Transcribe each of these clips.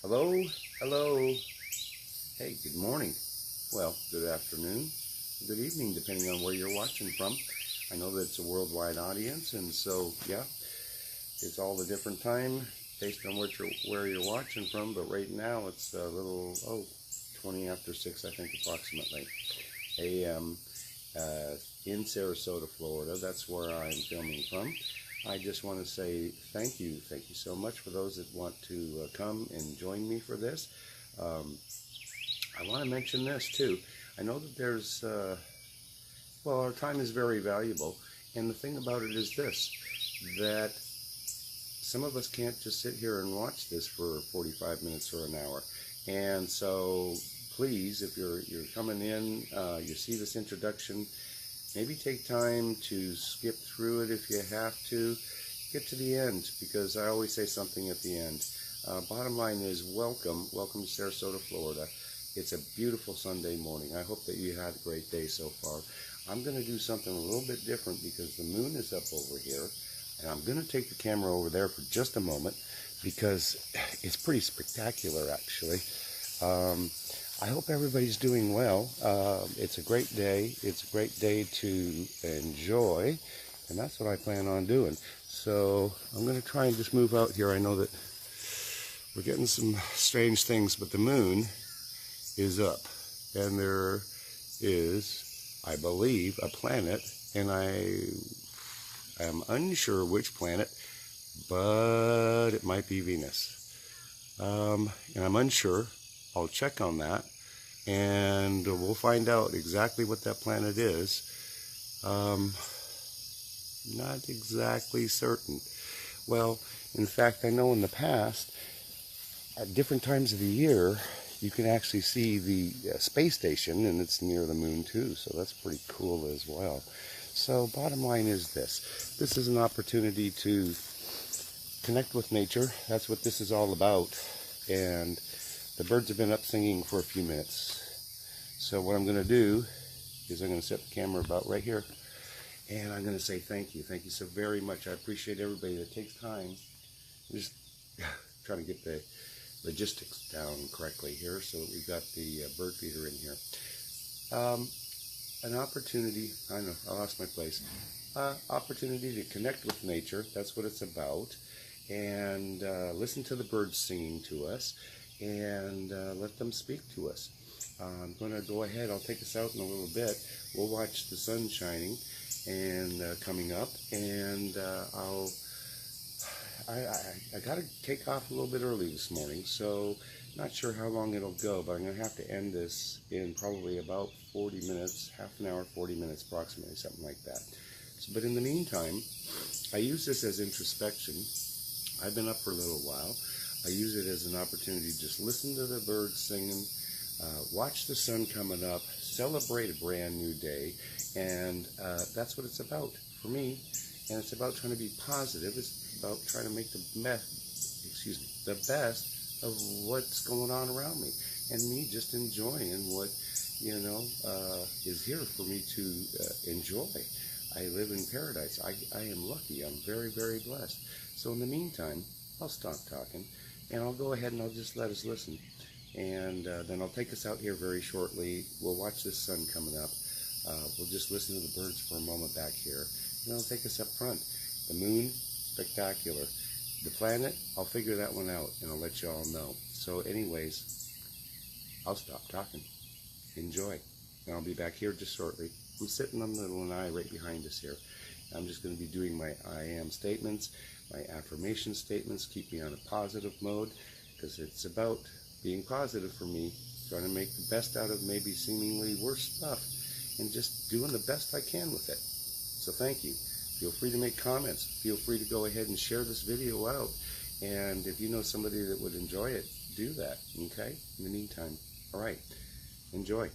Hello, hello. Hey, good morning. Well, good afternoon, good evening, depending on where you're watching from. I know that it's a worldwide audience, and so, yeah, it's all the different time based on where you're watching from, but right now it's a little, 20 after 6, I think, approximately, a.m. In Sarasota, Florida. That's where I'm filming from. I just want to say thank you so much for those that want to come and join me for this. I want to mention this too. I know that there's, our time is very valuable, and the thing about it is this, that some of us can't just sit here and watch this for 45 minutes or an hour. And so please, if you're coming in, you see this introduction, maybe take time to skip through it if you have to. Get to the end, because I always say something at the end. Bottom line is welcome to Sarasota, Florida. It's a beautiful Sunday morning. I hope that you had a great day so far. I'm going to do something a little bit different because the moon is up over here, and I'm going to take the camera over there for just a moment because it's pretty spectacular, actually. I hope everybody's doing well. It's a great day. It's a great day to enjoy, and that's what I plan on doing. So I'm going to try and just move out here. I know that we're getting some strange things, but the moon is up, and there is, I believe, a planet, and I am unsure which planet, but it might be Venus. And I'm unsure. I'll check on that, and we'll find out exactly what that planet is. Not exactly certain. Well, in fact, I know in the past, at different times of the year, you can actually see the space station, and it's near the moon too, so that's pretty cool as well. So bottom line is this. This is an opportunity to connect with nature. That's what this is all about. And the birds have been up singing for a few minutes. So what I'm going to do is I'm going to set the camera about right here. And I'm going to say thank you. Thank you so very much. I appreciate everybody that takes time. I'm just trying to get the logistics down correctly here so that we've got the bird feeder in here. An opportunity, I know, I lost my place. Opportunity to connect with nature. That's what it's about. And listen to the birds singing to us. And let them speak to us. I'm going to go ahead. I'll take us out in a little bit. We'll watch the sun shining and coming up, and I got to take off a little bit early this morning, so not sure how long it'll go, but I'm going to have to end this in probably about 40 minutes, half an hour, 40 minutes approximately, something like that. So, but in the meantime, I use this as introspection. I've been up for a little while. I use it as an opportunity to just listen to the birds singing, watch the sun coming up, celebrate a brand new day, and that's what it's about for me. And it's about trying to be positive. It's about trying to make the best of what's going on around me, and me just enjoying what is here for me to enjoy. I live in paradise. I am lucky. I'm very, very blessed. So in the meantime, I'll stop talking, and I'll go ahead and I'll just let us listen. And then I'll take us out here very shortly. We'll watch the sun coming up. We'll just listen to the birds for a moment back here. And I'll take us up front. The moon, spectacular. The planet, I'll figure that one out, and I'll let you all know. So anyways, I'll stop talking. Enjoy. And I'll be back here just shortly. I'm sitting on the lanai right behind us here. I'm just going to be doing my I am statements, my affirmation statements. Keep me on a positive mode, because it's about being positive for me, trying to make the best out of maybe seemingly worse stuff, and just doing the best I can with it. So thank you. Feel free to make comments. Feel free to go ahead and share this video out. And if you know somebody that would enjoy it, do that, okay? In the meantime, all right, enjoy.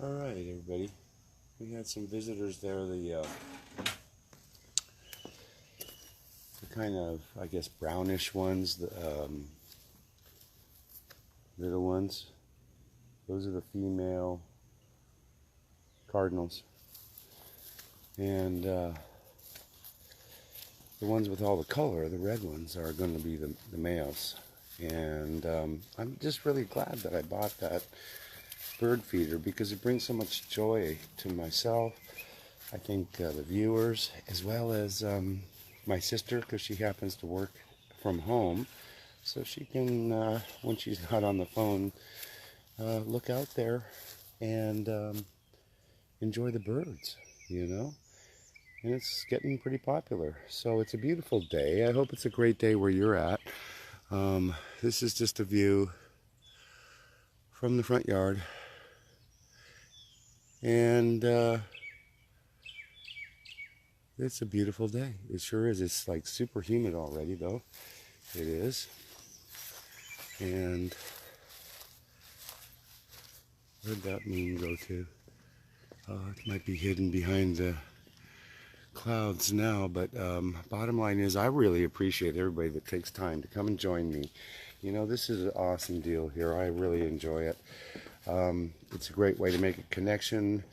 All right, everybody. We had some visitors there. The kind of, I guess, brownish ones, the little ones. Those are the female cardinals. And the ones with all the color, the red ones, are going to be the males. And I'm just really glad that I bought that bird feeder because it brings so much joy to myself, I think the viewers, as well as my sister, because she happens to work from home, so she can, when she's not on the phone, look out there and enjoy the birds, you know. And it's getting pretty popular, so it's a beautiful day. I hope it's a great day where you're at. This is just a view from the front yard, and it's a beautiful day. It sure is. It's like super humid already, though. It is. And where'd that moon go to? It might be hidden behind the clouds now, but bottom line is I really appreciate everybody that takes time to come and join me. You know, this is an awesome deal here. I really enjoy it. It's a great way to make a connection,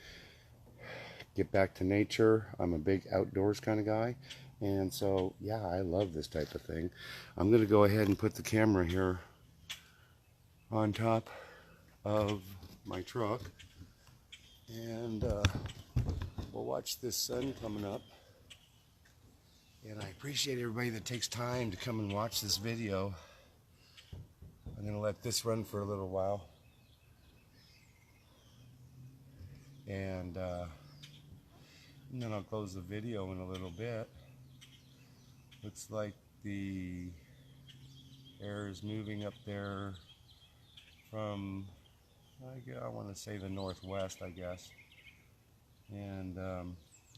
get back to nature. I'm a big outdoors kind of guy, and so yeah, I love this type of thing. I'm going to go ahead and put the camera here on top of my truck, and we'll watch this sun coming up. And I appreciate everybody that takes time to come and watch this video. I'm going to let this run for a little while. And then I'll close the video in a little bit. Looks like the air is moving up there from, I want to say the northwest, I guess. And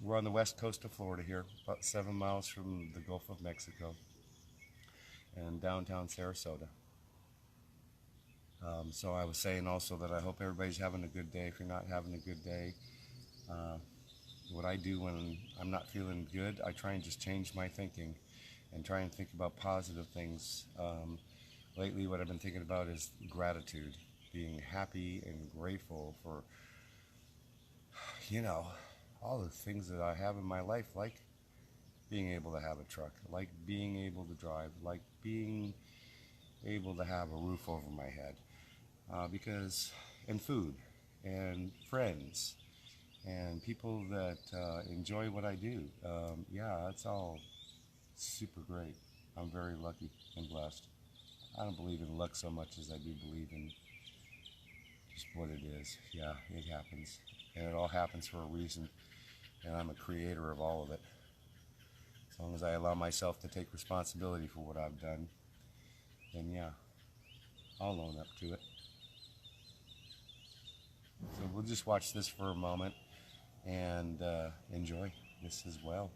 we're on the west coast of Florida here, about 7 miles from the Gulf of Mexico and downtown Sarasota. So I was saying also that I hope everybody's having a good day. If you're not having a good day, what I do when I'm not feeling good, I try and just change my thinking and try and think about positive things. Lately what I've been thinking about is gratitude, being happy and grateful for, you know, all the things that I have in my life, like being able to have a truck, like being able to drive, like being able to have a roof over my head, and food, and friends, and people that enjoy what I do. Yeah, that's all super great. I'm very lucky and blessed. I don't believe in luck so much as I do believe in just what it is. Yeah, it happens, and it all happens for a reason, and I'm a creator of all of it. As long as I allow myself to take responsibility for what I've done, then yeah, I'll own up to it. So we'll just watch this for a moment and enjoy this as well.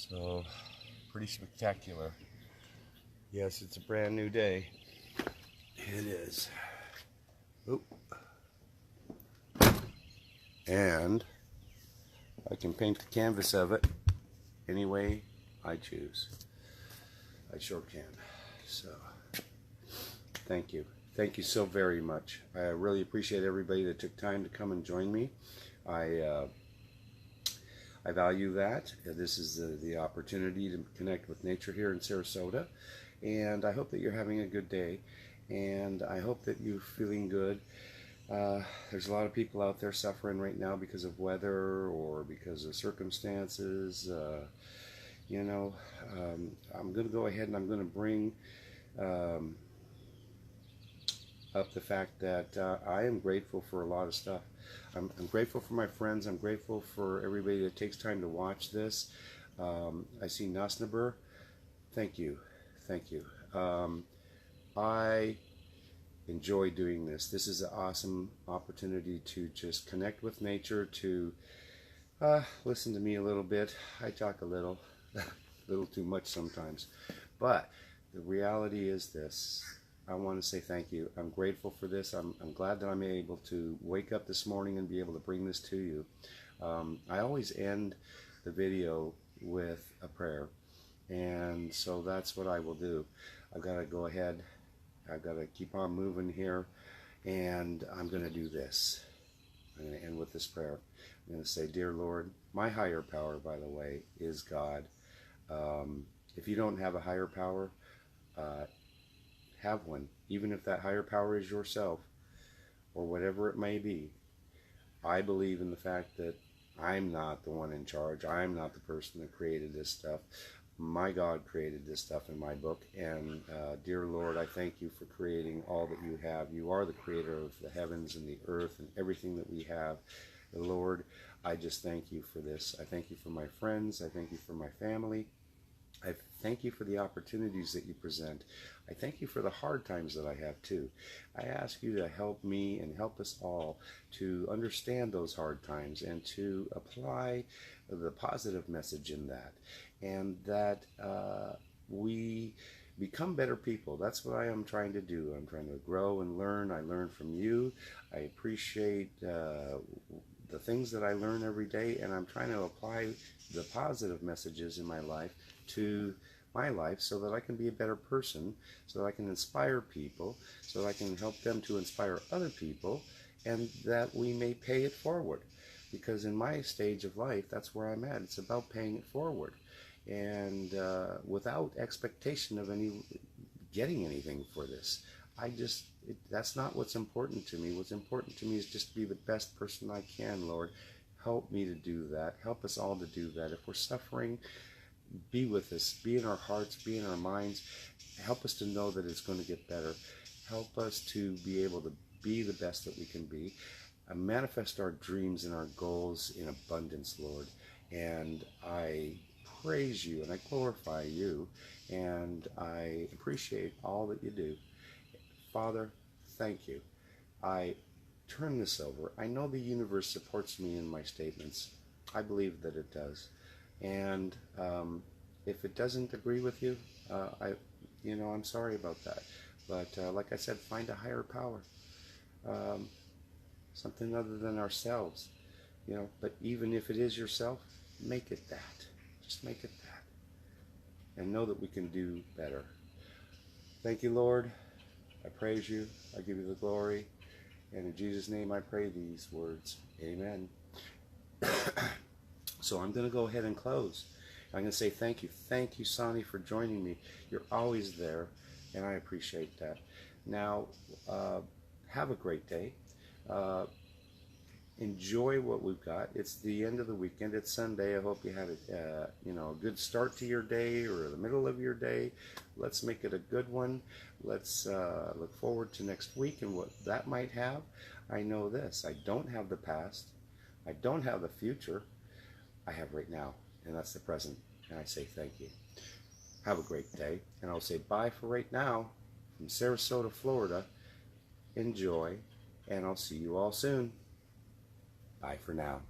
So, pretty spectacular. Yes, it's a brand new day. It is. Oop. And I can paint the canvas of it any way I choose. I sure can. So, thank you. Thank you so very much. I really appreciate everybody that took time to come and join me. I value that. This is the opportunity to connect with nature here in Sarasota. And I hope that you're having a good day. And I hope that you're feeling good. There's a lot of people out there suffering right now because of weather or because of circumstances. I'm going to go ahead and I'm going to bring up the fact that I am grateful for a lot of stuff. I'm grateful for my friends. I'm grateful for everybody that takes time to watch this. I see Nasnaber. Thank you. Thank you. I enjoy doing this. This is an awesome opportunity to just connect with nature, to listen to me a little bit. I talk a little too much sometimes. But the reality is this. I want to say thank you. I'm grateful for this. I'm glad that I'm able to wake up this morning and be able to bring this to you. I always end the video with a prayer. And so that's what I will do. I've got to go ahead. I've got to keep on moving here. And I'm going to do this. I'm going to end with this prayer. I'm going to say, Dear Lord, my higher power, by the way, is God. If you don't have a higher power, have one. Even if that higher power is yourself or whatever it may be. I believe in the fact that I'm not the one in charge. I'm not the person that created this stuff. My God created this stuff in my book. And dear Lord, I thank you for creating all that you have. You are the creator of the heavens and the earth and everything that we have. Lord, I just thank you for this. I thank you for my friends. I thank you for my family. I thank you for the opportunities that you present. I thank you for the hard times that I have too. I ask you to help me and help us all to understand those hard times and to apply the positive message in that, and that we become better people. That's what I am trying to do. I'm trying to grow and learn. I learn from you. I appreciate the things that I learn every day, and I'm trying to apply the positive messages in my life to my life so that I can be a better person, so that I can inspire people, so that I can help them to inspire other people, and that we may pay it forward. Because in my stage of life, that's where I'm at. It's about paying it forward. And without expectation of getting anything for this. That's not what's important to me. What's important to me is just to be the best person I can, Lord. Help me to do that. Help us all to do that. If we're suffering, be with us. Be in our hearts. Be in our minds. Help us to know that it's going to get better. Help us to be able to be the best that we can be. Manifest our dreams and our goals in abundance, Lord. And I praise you and I glorify you. And I appreciate all that you do. Father, thank you. I turn this over. I know the universe supports me in my statements. I believe that it does. And if it doesn't agree with you, I'm sorry about that. But like I said, find a higher power, something other than ourselves. But even if it is yourself, make it that. Just make it that, and know that we can do better. Thank you, Lord. I praise you. I give you the glory. And in Jesus' name I pray these words. Amen. So I'm going to go ahead and close. I'm going to say thank you. Thank you, Sonny, for joining me. You're always there, and I appreciate that. Now, have a great day. Enjoy what we've got. It's the end of the weekend. It's Sunday. I hope you had a good start to your day or the middle of your day. Let's make it a good one. Let's look forward to next week and what that might have. I know this. I don't have the past. I don't have the future. I have right now, and that's the present. And I say thank you. Have a great day. And I'll say bye for right now from Sarasota, Florida. Enjoy, and I'll see you all soon. Bye for now.